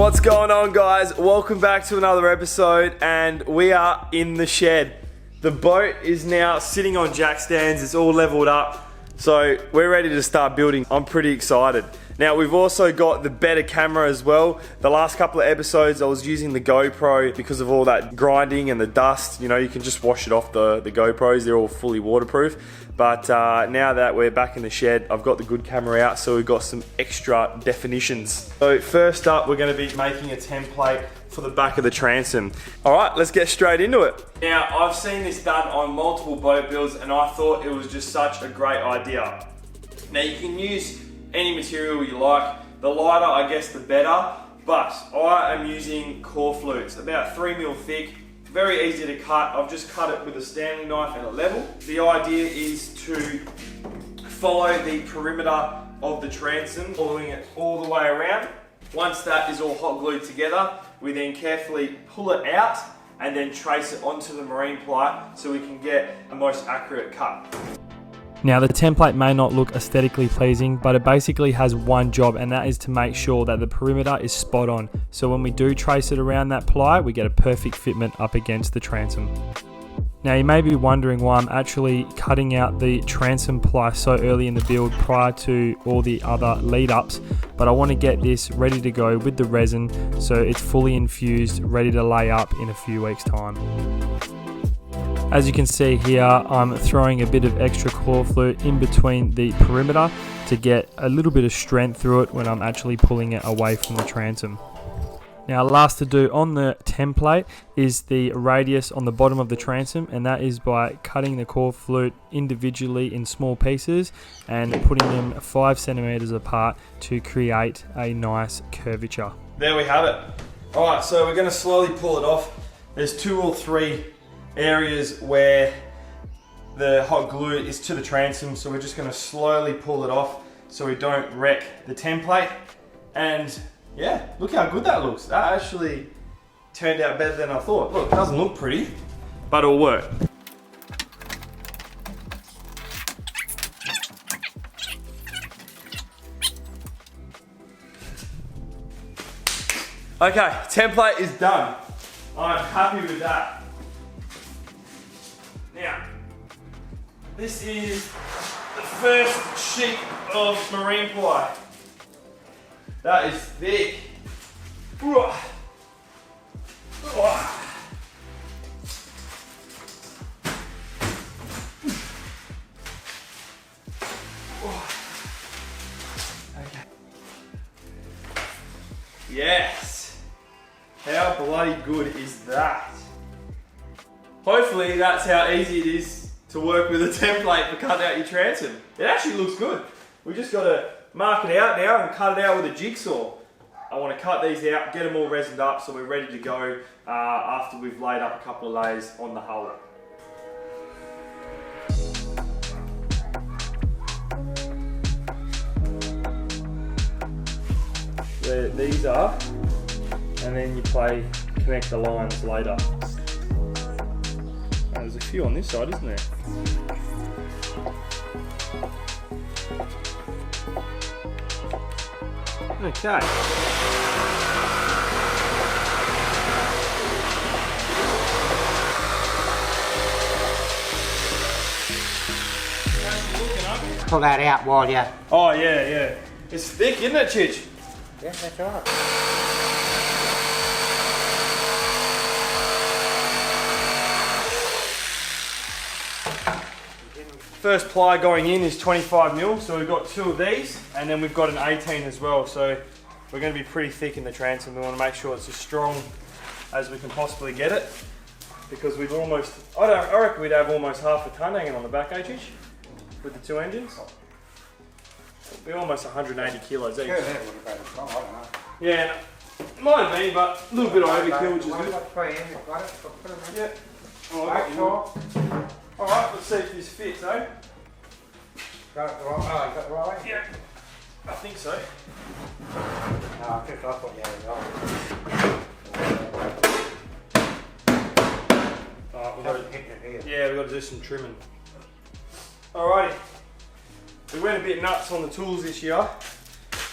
What's going on, guys? Welcome back to another episode, and we are in the shed. The boat is now sitting on jack stands. It's all leveled up, so we're ready to start building. I'm pretty excited. Now, we've also got the better camera as well. The last couple of episodes I was using the GoPro because of all that grinding and the dust. You know, you can just wash it off the GoPros. They're all fully waterproof. But now that we're back in the shed, I've got the good camera out, so we've got some extra definitions. So first up, we're going to be making a template for the back of the transom. All right, let's get straight into it. Now, I've seen this done on multiple boat builds, and I thought it was just such a great idea. Now, you can use any material you like. The lighter, I guess, the better. But I am using coreflute. It's about 3mm thick. Very easy to cut. I've just cut it with a Stanley knife and a level. The idea is to follow the perimeter of the transom, following it all the way around. Once that is all hot glued together, we then carefully pull it out and then trace it onto the marine ply so we can get a most accurate cut. Now, the template may not look aesthetically pleasing, but it basically has one job, and that is to make sure that the perimeter is spot on. So when we do trace it around that ply, we get a perfect fitment up against the transom. Now, you may be wondering why I'm actually cutting out the transom ply so early in the build prior to all the other lead ups, but I want to get this ready to go with the resin so it's fully infused, ready to lay up in a few weeks' time. As you can see here, I'm throwing a bit of extra coreflute in between the perimeter to get a little bit of strength through it when I'm actually pulling it away from the transom. Now, last to do on the template is the radius on the bottom of the transom, and that is by cutting the coreflute individually in small pieces and putting them 5 centimeters apart to create a nice curvature. There we have it. All right, so we're going to slowly pull it off. There's 2 or 3 areas where the hot glue is to the transom, so we're just going to slowly pull it off so we don't wreck the template. And yeah, look how good that looks. That actually turned out better than I thought. Look, it doesn't look pretty, but it'll work. Okay, template is done. I'm happy with that. Now, this is the first sheet of marine ply. That is thick. Okay. Yes. How bloody good is that? Hopefully that's how easy it is to work with a template for cutting out your transom. It actually looks good. We just got to mark it out now and cut it out with a jigsaw. I want to cut these out, get them all resined up so we're ready to go after we've laid up a couple of layers on the hull. There these are, and then you connect the lines later. There's a few on this side, isn't there? Okay. Pull that out while you... Oh yeah, yeah. It's thick, isn't it, Chich? Yeah, that's right. First ply going in is 25mm, so we've got 2 of these, and then we've got an 18 as well, so we're going to be pretty thick in the transom. We want to make sure it's as strong as we can possibly get it, because we've almost, I reckon we'd have almost half a tonne hanging on the back, H, with the 2 engines. It'll be almost 180 kilos each. Yeah, might have been, but a little bit of overkill, which is good. Yeah. Alright, let's see if this fits, eh? Got it the right way? Got the right way? Yeah, I think so. No, I think I thought you had it Alright, we've got to do some trimming. Alrighty. We went a bit nuts on the tools this year,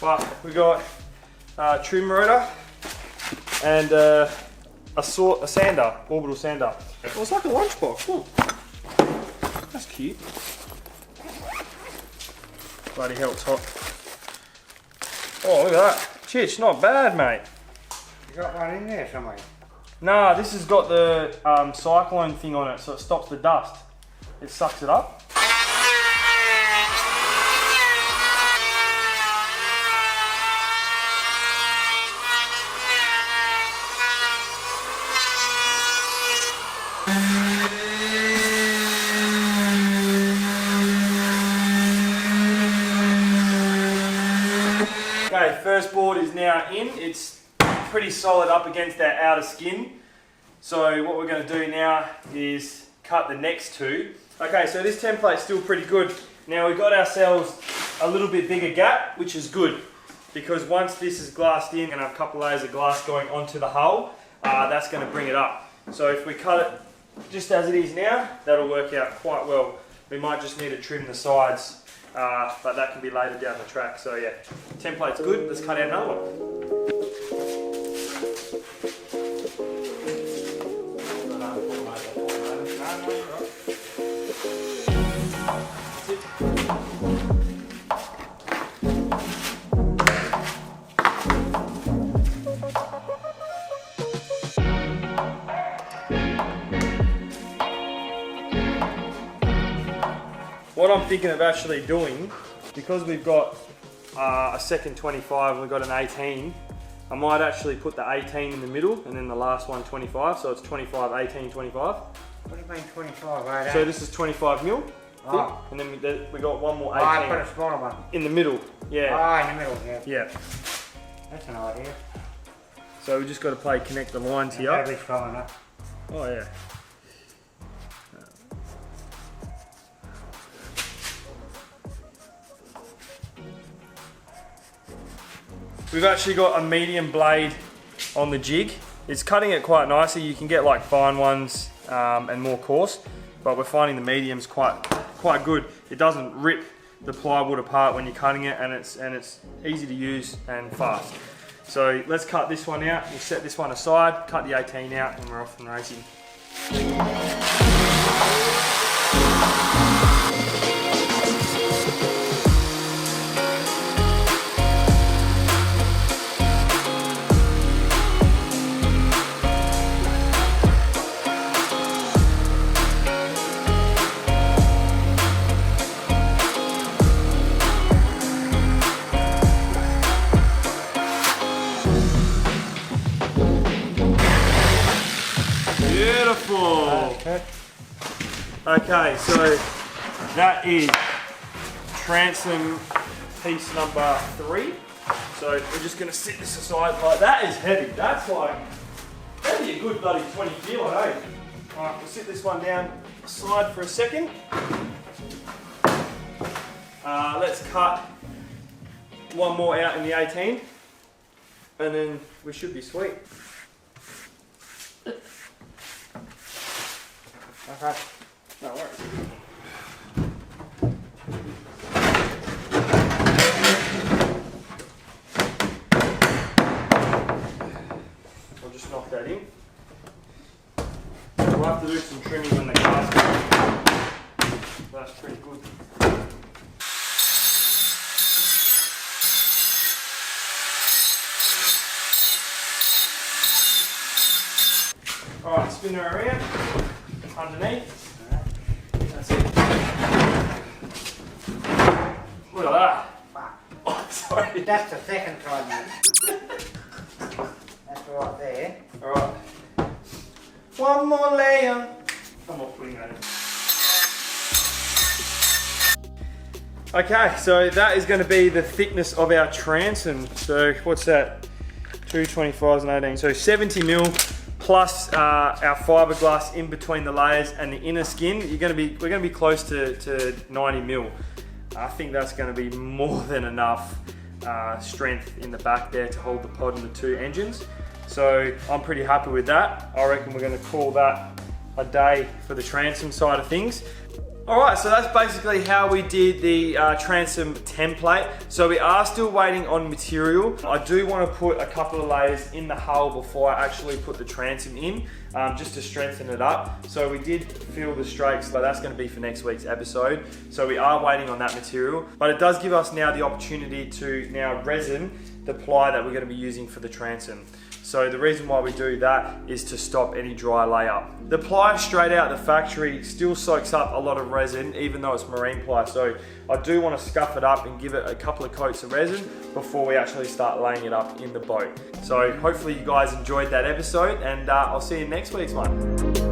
but we got trim rotor, and a sander, orbital sander. Well, it's like a lunchbox. Look. That's cute. Bloody hell, it's hot. Oh, look at that. Chitch, not bad, mate. You got one in there somewhere? Nah, this has got the cyclone thing on it, so it stops the dust. It sucks it up. Okay, first board is now in. It's pretty solid up against that outer skin. So what we're going to do now is cut the next two. Okay, so this template's still pretty good. Now we've got ourselves a little bit bigger gap, which is good, because once this is glassed in, and a couple layers of glass going onto the hull, that's going to bring it up. So if we cut it just as it is now, that'll work out quite well. We might just need to trim the sides, but that can be later down the track. So yeah, template's good. Let's cut out another one. What I'm thinking of actually doing, because we've got a second 25 and we've got an 18, I might actually put the 18 in the middle and then the last one 25, so it's 25, 18, 25. What do you mean 25 right So this is 25 mil, Oh. and then we got one more Oh, I 18 put a smaller one. in the middle. Yeah. Oh, in the middle, yeah. Yeah. That's an idea. So we just got to connect the lines here. That'll be strong enough. Oh yeah. We've actually got a medium blade on the jig. It's cutting it quite nicely. You can get like fine ones and more coarse, but we're finding the medium's quite good. It doesn't rip the plywood apart when you're cutting it, and it's easy to use and fast. So let's cut this one out. We'll set this one aside, cut the 18 out, and we're off and racing. Beautiful. Okay, so that is transom piece number 3. So we're just going to sit this aside. Like, that is heavy. That'd be a good bloody 20 kilo, eh? Alright, we'll sit this one down aside for a second. Let's cut one more out in the 18, and then we should be sweet. Okay. No worries. I'll just knock that in. We'll have to do some trimming when the car's going. That's pretty good. Alright, spin her around. Underneath. That's it. Look at that. Oh, sorry. That's the second time, mate. That's right there. Alright. One more layer. I'm not putting that in. Okay, so that is going to be the thickness of our transom. So what's that? 2 25s and 18. So 70 mil. Plus our fiberglass in between the layers and the inner skin, we're going to be close to 90 mil. I think that's going to be more than enough strength in the back there to hold the pod and the 2 engines. So I'm pretty happy with that. I reckon we're going to call that a day for the transom side of things. Alright, so that's basically how we did the transom template. So we are still waiting on material. I do want to put a couple of layers in the hull before I actually put the transom in, just to strengthen it up. So we did fill the strakes, but that's going to be for next week's episode. So we are waiting on that material, but it does give us now the opportunity to now resin the ply that we're going to be using for the transom. So the reason why we do that is to stop any dry layup. The ply straight out the factory still soaks up a lot of resin, even though it's marine ply. So I do want to scuff it up and give it a couple of coats of resin before we actually start laying it up in the boat. So hopefully you guys enjoyed that episode, and I'll see you in next week's one.